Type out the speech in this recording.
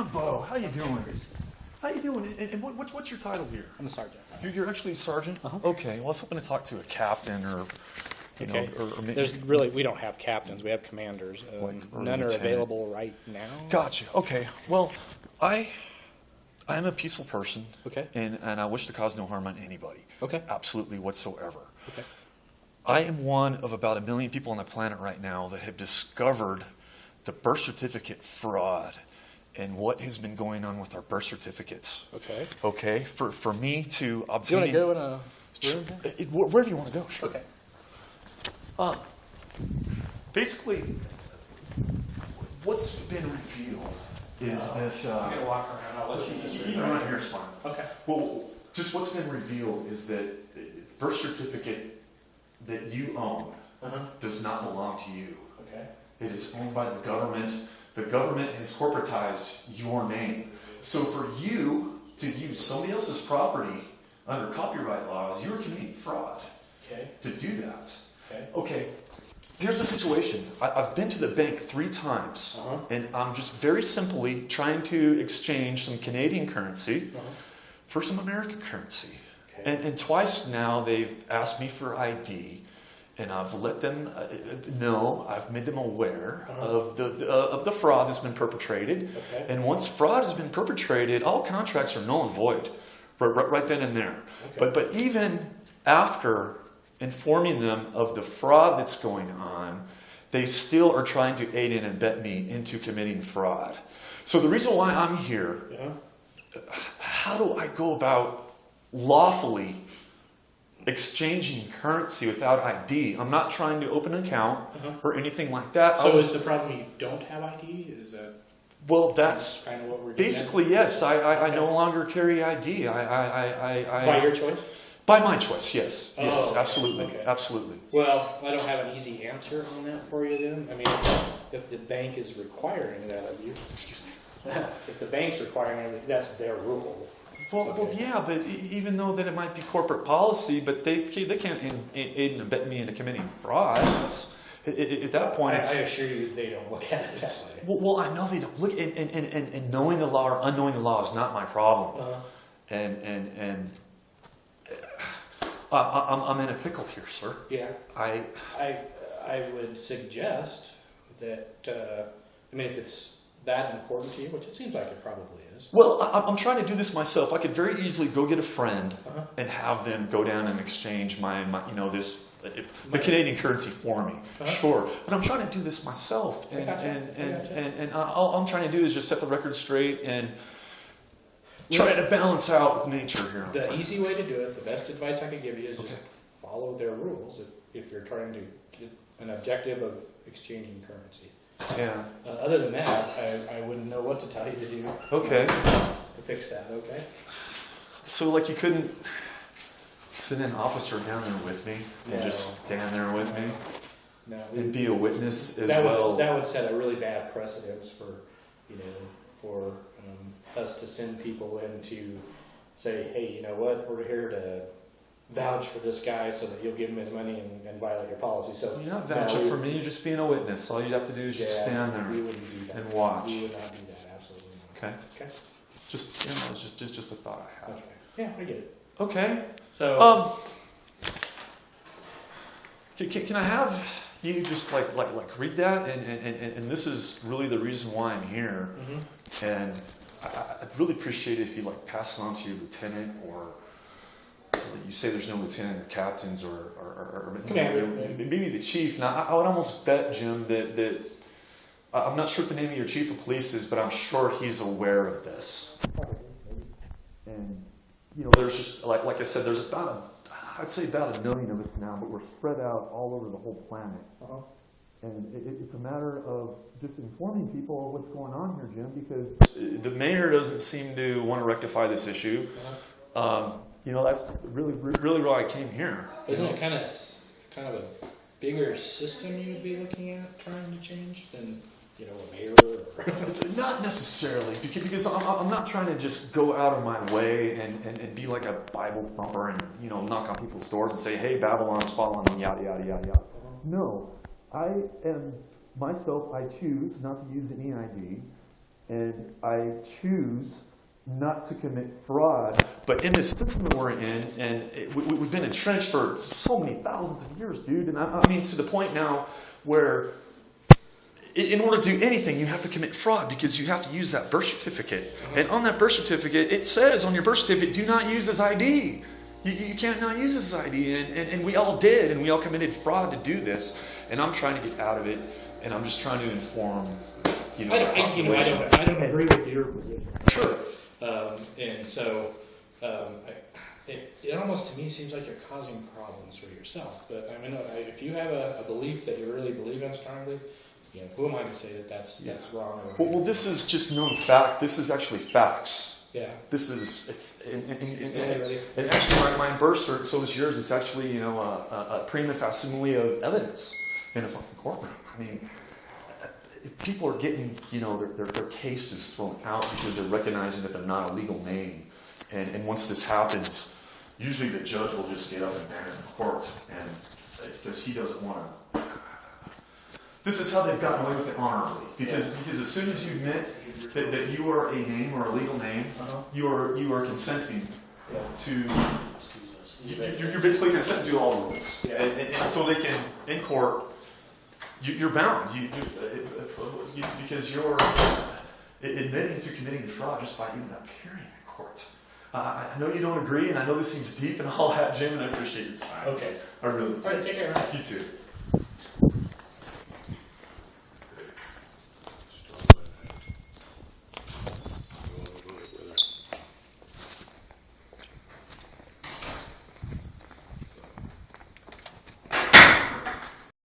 on, Bo. How you doing? How you doing? And what's your title here? I'm the sergeant. You're actually a sergeant? Uh-huh. Okay. Well, I was hoping to talk to a captain or, you know, or maybe. There's really, we don't have captains. We have commanders. Like, or none are lieutenant. available right now. Gotcha. Okay. Well, I am a peaceful person. Okay. And I wish to cause no harm on anybody. Okay. Absolutely whatsoever. Okay. I am one of about 1 million people on the planet right now that have discovered the birth certificate fraud and what has been going on with our birth certificates. Okay. Okay, for me to Do you want obtain. to go in a room? Wherever you want to go, sure. Okay. Basically, what's been revealed is that. I'm going to walk around. I'll let you just Even right here is fine. Okay. Well, just what's been revealed is that the birth certificate that you own does not belong to you. Okay. It is owned by the government. The government has corporatized your name. So for you to use somebody else's property under copyright laws, you're committing fraud. Okay. To do that. Okay. Okay. Here's the situation. I've been to the bank 3 times, and I'm just very simply trying to exchange some Canadian currency for some American currency. Okay. And twice now they've asked me for ID, and I've let them know, I've made them aware of the fraud that's been perpetrated. Okay. And once fraud has been perpetrated, all contracts are null and void, right then and there. Okay. But even after informing them of the fraud that's going on, they still are trying to aid and abet me into committing fraud. So the reason why I'm here, how do I go about lawfully exchanging currency without ID? I'm not trying to open an account or anything like that. So is the problem you don't have ID? Is that well, that's kind of what we're doing? basically yes. I no longer carry ID. By your choice? By my choice, yes. Oh, Yes, okay. absolutely. Okay. Absolutely. Well, I don't have an easy answer on that for you then. I mean, if the bank is requiring that of you, Excuse me. if the bank's requiring it, that's their rule. Well, yeah, but even though that it might be corporate policy, but they can't aid and abet me into committing fraud. At that point, I assure you they don't look at it that way. well, I know they don't look, and knowing the law or unknowing the law is not my problem. And I'm in a pickle here, sir. Yeah. I would suggest that, I mean, if it's that important to you, which it seems like it probably is. Well, I'm trying to do this myself. I could very easily go get a friend and have them go down and exchange my you know, the Canadian currency for me. Sure, but I'm trying to do this myself, and all I'm trying to do is just set the record straight and try to balance out nature here. The easy way to do it, the best advice I could give you is just follow their rules if you're trying to get an objective of exchanging currency. Yeah. Other than that, I wouldn't know what to tell you to do. Okay. To fix that, okay? So, like, you couldn't send an officer down there with me and just stand there with me No. and be a witness as that well? That would set a really bad precedence for, for us to send people in to say, hey, you know what, we're here to vouch for this guy so that you'll give him his money and violate your policy. So You're not vouching for me, you're just being a witness. All you have to do is just stand there we wouldn't do that. and watch. We would not do that, absolutely not. Okay? Okay. Just, it's just a thought I had. Okay. Yeah, I get it. Okay. So Can I have you just like read that? And this is really the reason why I'm here. And I'd really appreciate it if you pass it on to your lieutenant, or you say there's no lieutenant or captains or maybe the chief. Now I would almost bet, Jim, that I'm not sure what the name of your chief of police is, but I'm sure he's aware of this. And there's just like I said, there's I'd say about 1 million of us now, but we're spread out all over the whole planet. And it's a matter of just informing people of what's going on here, Jim, because the mayor doesn't seem to want to rectify this issue. That's really why I came here. Isn't it kind of a bigger system you'd be looking at trying to change than a mayor? Not necessarily, because I'm not trying to just go out of my way and be like a Bible thumper and knock on people's doors and say, hey, Babylon's fallen, and yada yada yada yada. No, I am myself. I choose not to use any ID, and I choose not to commit fraud. But in this system that we're in, and we've been entrenched for so many thousands of years, dude. And I mean, to the point now where in order to do anything, you have to commit fraud because you have to use that birth certificate. And on that birth certificate, it says on your birth certificate, do not use his ID. You can't not use his ID. And we all did, and we all committed fraud to do this. And I'm trying to get out of it, and I'm just trying to inform, the population. I don't agree with your position. Sure. And so it almost to me seems like you're causing problems for yourself. But I mean, if you have a belief that you really believe in strongly, who am I to say that that's wrong? Or Well, this is just known fact. This is actually facts. Yeah. This is, and actually my birth cert, so is yours. It's actually, a prima facsimile of evidence in a fucking courtroom. I mean, people are getting, their cases thrown out because they're recognizing that they're not a legal name. And once this happens, usually the judge will just get up and ban in court, and because he doesn't want to. This is how they've gotten away with it honorably. Because as soon as you admit that you are a name or a legal name, you are consenting to. You're basically consenting to all the rules, and so they can in court. You're bound. Because you're admitting to committing fraud just by even appearing in court. I know you don't agree, and I know this seems deep and all that, Jim, and I appreciate your time. Okay. I really do. All right, take care, man. You too.